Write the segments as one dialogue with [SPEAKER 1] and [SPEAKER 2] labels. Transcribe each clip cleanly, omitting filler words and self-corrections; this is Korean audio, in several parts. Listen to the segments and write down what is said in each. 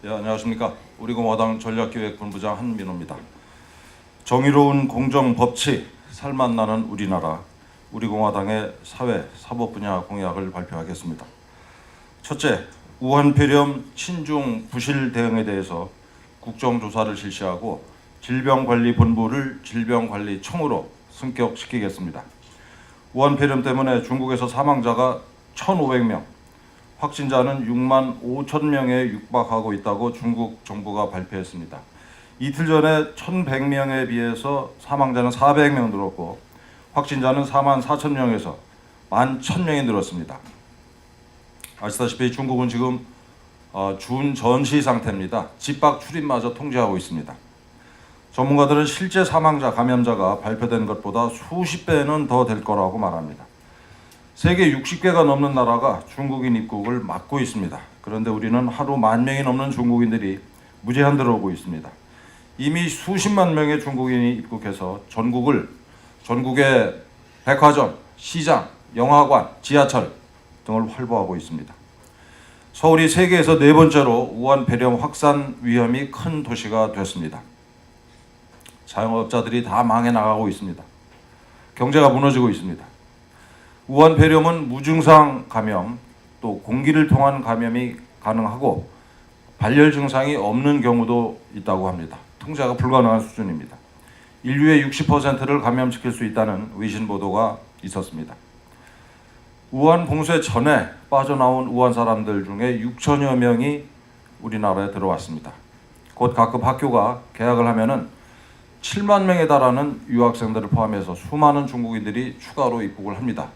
[SPEAKER 1] 안녕하십니까. 우리공화당 전략기획본부장 한민호입니다. 정의로운 공정 법치, 살맛 나는 우리나라, 우리공화당의 사회, 사법 분야 공약을 발표하겠습니다. 첫째, 우한폐렴 친중 부실 대응에 대해서 국정조사를 실시하고 질병관리본부를 질병관리청으로 승격시키겠습니다. 우한폐렴 때문에 중국에서 사망자가 1,500명, 확진자는 6만 5천 명에 육박하고 있다고 중국 정부가 발표했습니다. 이틀 전에 1,100명에 비해서 사망자는 400명 늘었고 확진자는 4만 4천 명에서 11,000명이 늘었습니다. 아시다시피 중국은 지금 준전시 상태입니다. 집밖 출입마저 통제하고 있습니다. 전문가들은 실제 사망자, 감염자가 발표된 것보다 수십 배는 더 될 거라고 말합니다. 세계 60개가 넘는 나라가 중국인 입국을 막고 있습니다. 그런데 우리는 하루 10,000명이 넘는 중국인들이 무제한 들어오고 있습니다. 이미 수십만 명의 중국인이 입국해서 전국의 백화점, 시장, 영화관, 지하철 등을 활보하고 있습니다. 서울이 세계에서 4번째로 우한폐렴 확산 위험이 큰 도시가 됐습니다. 자영업자들이 다 망해 나가고 있습니다. 경제가 무너지고 있습니다. 우한폐렴은 무증상 감염, 또 공기를 통한 감염이 가능하고 발열 증상이 없는 경우도 있다고 합니다. 통제가 불가능한 수준입니다. 인류의 60%를 감염시킬 수 있다는 외신 보도가 있었습니다. 우한 봉쇄 전에 빠져나온 우한 사람들 중에 6천여 명이 우리나라에 들어왔습니다. 곧 각급 학교가 개학을 하면은 7만 명에 달하는 유학생들을 포함해서 수많은 중국인들이 추가로 입국을 합니다.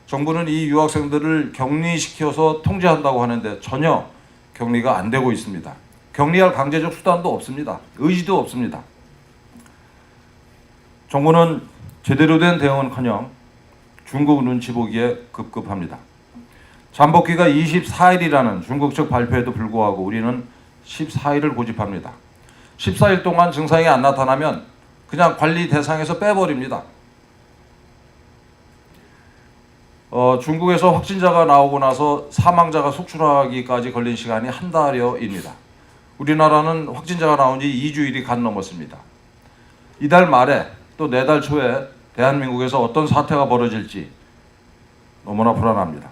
[SPEAKER 1] 정부는 이 유학생들을 격리시켜서 통제한다고 하는데 전혀 격리가 안 되고 있습니다. 격리할 강제적 수단도 없습니다. 의지도 없습니다. 정부는 제대로 된 대응은커녕 중국 눈치 보기에 급급합니다. 잠복기가 24일이라는 중국 측 발표에도 불구하고 우리는 14일을 고집합니다. 14일 동안 증상이 안 나타나면 그냥 관리 대상에서 빼버립니다. 중국에서 확진자가 나오고 나서 사망자가 속출하기까지 걸린 시간이 한 달여입니다. 우리나라는 확진자가 나온 지 2주일이 간 넘었습니다. 이달 말에 또 내달 초에 대한민국에서 어떤 사태가 벌어질지 너무나 불안합니다.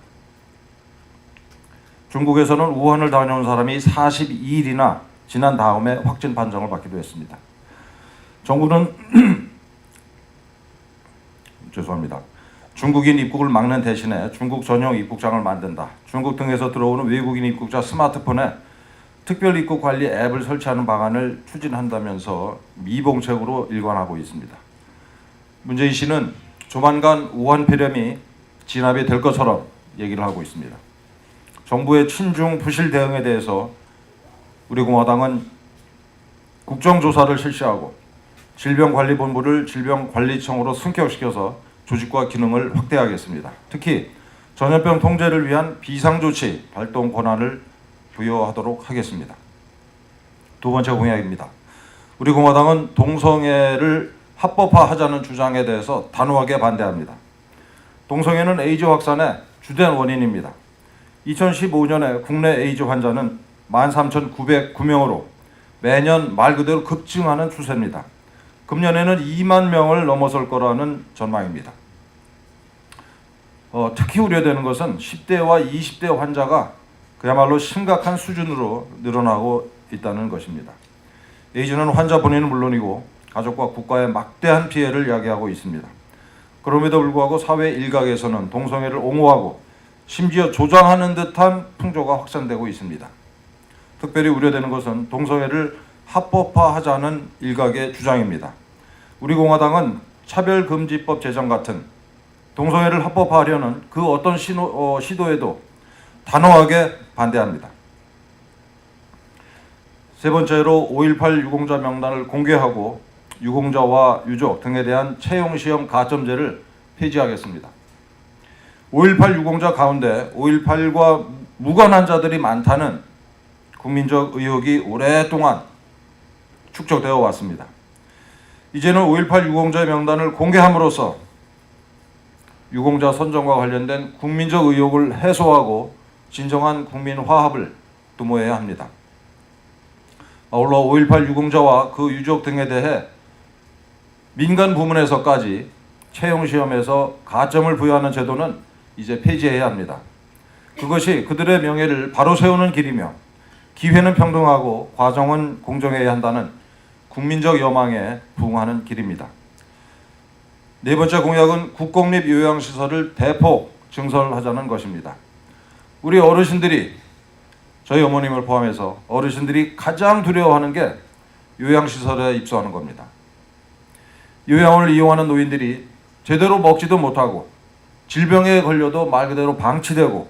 [SPEAKER 1] 중국에서는 우한을 다녀온 사람이 42일이나 지난 다음에 확진 판정을 받기도 했습니다. 정부는 죄송합니다. 중국인 입국을 막는 대신에 중국 전용 입국장을 만든다. 중국 등에서 들어오는 외국인 입국자 스마트폰에 특별 입국 관리 앱을 설치하는 방안을 추진한다면서 미봉책으로 일관하고 있습니다. 문재인 씨는 조만간 우한폐렴이 진압이 될 것처럼 얘기를 하고 있습니다. 정부의 친중 부실 대응에 대해서 우리 공화당은 국정조사를 실시하고 질병관리본부를 질병관리청으로 승격시켜서 조직과 기능을 확대하겠습니다. 특히 전염병 통제를 위한 비상조치 발동 권한을 부여하도록 하겠습니다. 두 번째 공약입니다. 우리 공화당은 동성애를 합법화하자는 주장에 대해서 단호하게 반대합니다. 동성애는 에이즈 확산의 주된 원인입니다. 2015년에 국내 에이즈 환자는 13,909명으로 매년 말 그대로 급증하는 추세입니다. 금년에는 2만 명을 넘어설 거라는 전망입니다. 특히 우려되는 것은 10대와 20대 환자가 그야말로 심각한 수준으로 늘어나고 있다는 것입니다. 에이즈는 환자 본인은 물론이고 가족과 국가에 막대한 피해를 야기하고 있습니다. 그럼에도 불구하고 사회 일각에서는 동성애를 옹호하고 심지어 조장하는 듯한 풍조가 확산되고 있습니다. 특별히 우려되는 것은 동성애를 합법화하자는 일각의 주장입니다. 우리 공화당은 차별금지법 제정 같은 동성애를 합법화하려는 그 어떤 시도에도 단호하게 반대합니다. 세 번째로 5.18 유공자 명단을 공개하고 유공자와 유족 등에 대한 채용시험 가점제를 폐지하겠습니다. 5.18 유공자 가운데 5.18과 무관한 자들이 많다는 국민적 의혹이 오랫동안 축적되어 왔습니다. 이제는 5.18 유공자의 명단을 공개함으로써 유공자 선정과 관련된 국민적 의혹을 해소하고 진정한 국민 화합을 도모해야 합니다. 아울러 5.18 유공자와 그 유족 등에 대해 민간 부문에서까지 채용시험에서 가점을 부여하는 제도는 이제 폐지해야 합니다. 그것이 그들의 명예를 바로 세우는 길이며 기회는 평등하고 과정은 공정해야 한다는 국민적 여망에 부응하는 길입니다. 네 번째 공약은 국공립 요양시설을 대폭 증설하자는 것입니다. 우리 어르신들이, 저희 어머님을 포함해서 어르신들이 가장 두려워하는 게 요양시설에 입소하는 겁니다. 요양을 이용하는 노인들이 제대로 먹지도 못하고 질병에 걸려도 말 그대로 방치되고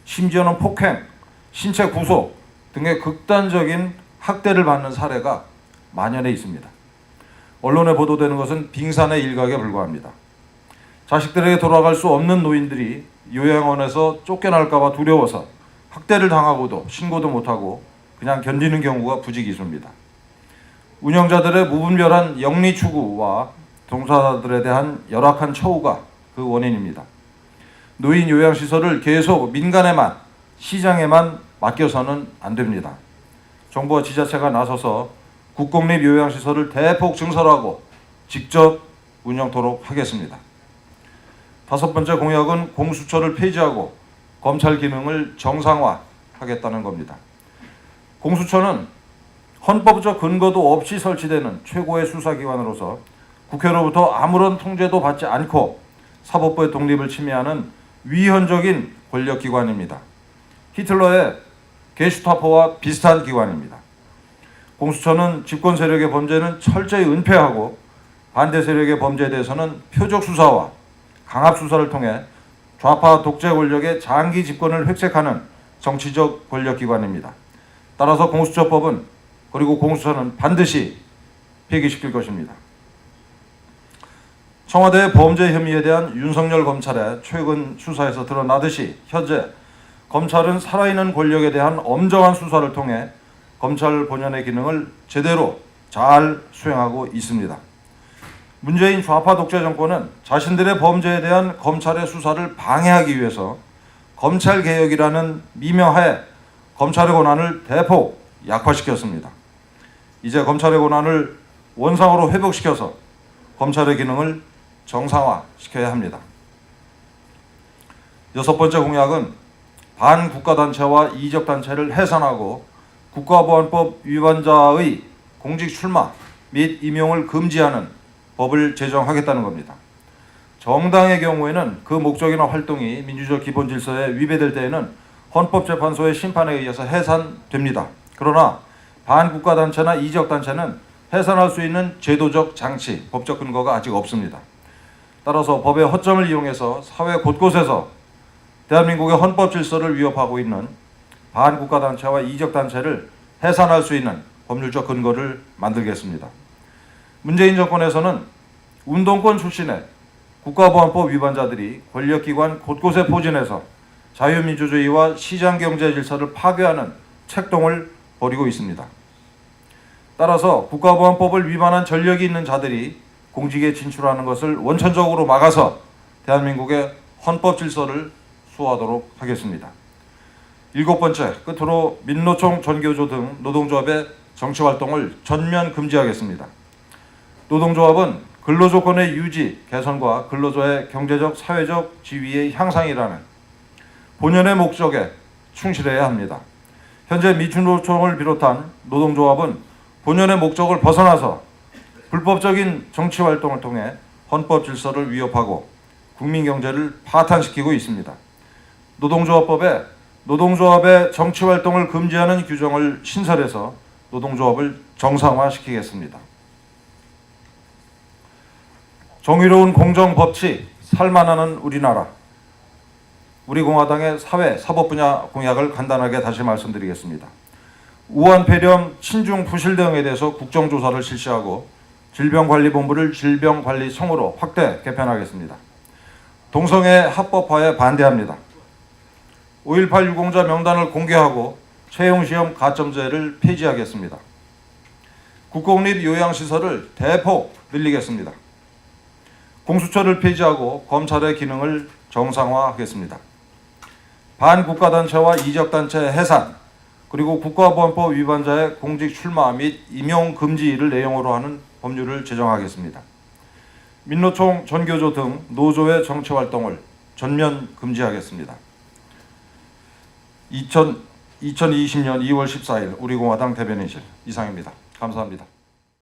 [SPEAKER 1] 심지어는 폭행, 신체 구속 등의 극단적인 학대를 받는 사례가 만연해 있습니다. 언론에 보도되는 것은 빙산의 일각에 불과합니다. 자식들에게 돌아갈 수 없는 노인들이 요양원에서 쫓겨날까 봐 두려워서 학대를 당하고도 신고도 못하고 그냥 견디는 경우가 부지기수입니다. 운영자들의 무분별한 영리 추구와 종사자들에 대한 열악한 처우가 그 원인입니다. 노인 요양시설을 계속 민간에만, 시장에만 맡겨서는 안 됩니다. 정부와 지자체가 나서서 국공립 요양시설을 대폭 증설하고 직접 운영토록 하겠습니다. 다섯 번째 공약은 공수처를 폐지하고 검찰 기능을 정상화하겠다는 겁니다. 공수처는 헌법적 근거도 없이 설치되는 최고의 수사기관으로서 국회로부터 아무런 통제도 받지 않고 사법부의 독립을 침해하는 위헌적인 권력기관입니다. 히틀러의 게슈타포와 비슷한 기관입니다. 공수처는 집권 세력의 범죄는 철저히 은폐하고 반대 세력의 범죄에 대해서는 표적 수사와 강압 수사를 통해 좌파 독재 권력의 장기 집권을 획책하는 정치적 권력기관입니다. 따라서 공수처법은, 그리고 공수처는 반드시 폐기시킬 것입니다. 청와대의 범죄 혐의에 대한 윤석열 검찰의 최근 수사에서 드러나듯이 현재 검찰은 살아있는 권력에 대한 엄정한 수사를 통해 검찰 본연의 기능을 제대로 잘 수행하고 있습니다. 문재인 좌파 독재 정권은 자신들의 범죄에 대한 검찰의 수사를 방해하기 위해서 검찰개혁이라는 미명하에 검찰의 권한을 대폭 약화시켰습니다. 이제 검찰의 권한을 원상으로 회복시켜서 검찰의 기능을 정상화시켜야 합니다. 여섯 번째 공약은 반국가단체와 이적단체를 해산하고 국가보안법 위반자의 공직 출마 및 임용을 금지하는 법을 제정하겠다는 겁니다. 정당의 경우에는 그 목적이나 활동이 민주적 기본 질서에 위배될 때에는 헌법재판소의 심판에 의해서 해산됩니다. 그러나 반국가단체나 이적단체는 해산할 수 있는 제도적 장치, 법적 근거가 아직 없습니다. 따라서 법의 허점을 이용해서 사회 곳곳에서 대한민국의 헌법 질서를 위협하고 있는 반국가단체와 이적단체를 해산할 수 있는 법률적 근거를 만들겠습니다. 문재인 정권에서는 운동권 출신의 국가보안법 위반자들이 권력기관 곳곳에 포진해서 자유민주주의와 시장경제 질서를 파괴하는 책동을 벌이고 있습니다. 따라서 국가보안법을 위반한 전력이 있는 자들이 공직에 진출하는 것을 원천적으로 막아서 대한민국의 헌법 질서를 수호하도록 하겠습니다. 일곱 번째, 끝으로 민노총, 전교조 등 노동조합의 정치활동을 전면 금지하겠습니다. 노동조합은 근로조건의 유지, 개선과 근로자의 경제적, 사회적 지위의 향상이라는 본연의 목적에 충실해야 합니다. 현재 민주노총을 비롯한 노동조합은 본연의 목적을 벗어나서 불법적인 정치활동을 통해 헌법 질서를 위협하고 국민 경제를 파탄시키고 있습니다. 노동조합법에 노동조합의 정치활동을 금지하는 규정을 신설해서 노동조합을 정상화시키겠습니다. 정의로운 공정법치, 살만하는 우리나라. 우리 공화당의 사회, 사법 분야 공약을 간단하게 다시 말씀드리겠습니다. 우한 폐렴 친중 부실 대응에 대해서 국정조사를 실시하고 질병관리본부를 질병관리청으로 확대 개편하겠습니다. 동성애 합법화에 반대합니다. 5.18 유공자 명단을 공개하고 채용시험 가점제를 폐지하겠습니다. 국공립 요양시설을 대폭 늘리겠습니다. 공수처를 폐지하고 검찰의 기능을 정상화하겠습니다. 반국가단체와 이적단체 해산, 그리고 국가보안법 위반자의 공직 출마 및 임용 금지를 내용으로 하는 법률을 제정하겠습니다. 민노총 전교조 등 노조의 정치 활동을 전면 금지하겠습니다. 2020년 2월 14일 우리공화당 대변인실 이상입니다. 감사합니다.